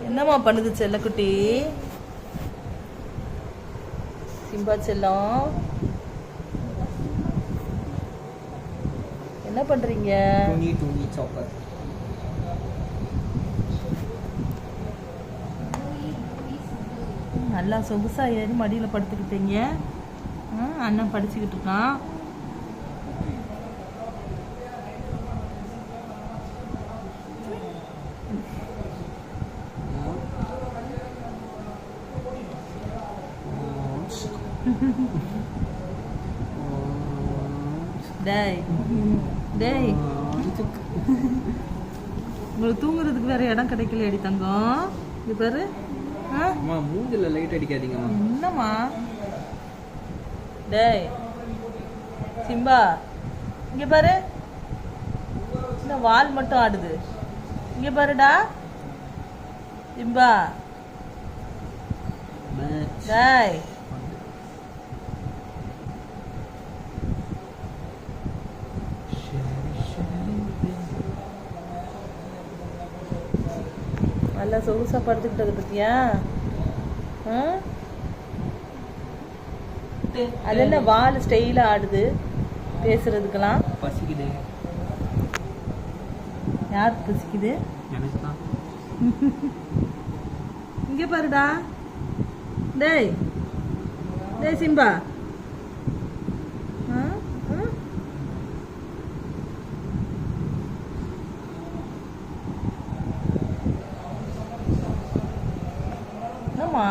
என்னம்மா பண்ணுது செல்லக்குட்டி? சிம்பா செல்லம் என்ன பண்றீங்க? துணி சாப்பர். நல்லா சொகுசா ஏறி மடியில் படுத்துக்கிட்டீங்க. அண்ணன் படிச்சுக்கிட்டு இருக்கான். டேய் டேய், உங்களுக்கு தூங்குறதுக்கு வேற இடம் கிடைக்கலையடி தங்கம்? இது பாரு. அம்மா மூஞ்சில லைட் அடிக்காதீங்கம்மா. என்னம்மா? டேய் சிம்பா, இங்க பாரு. இந்த வால் மட்டும் ஆடுது. இங்க பாருடா சிம்பா. டேய் நல்லா சொகுசா படுத்துக்கிட்டது பத்தியா? அது என்ன வால் ஸ்டைலா ஆடுது பேசுறதுக்கெல்லாம்? பசிக்குது. யாருக்கு பசிக்குது? எனக்கு தான். இங்க பாருடா. டேய் டேய் சிம்பா. என்னம்மா?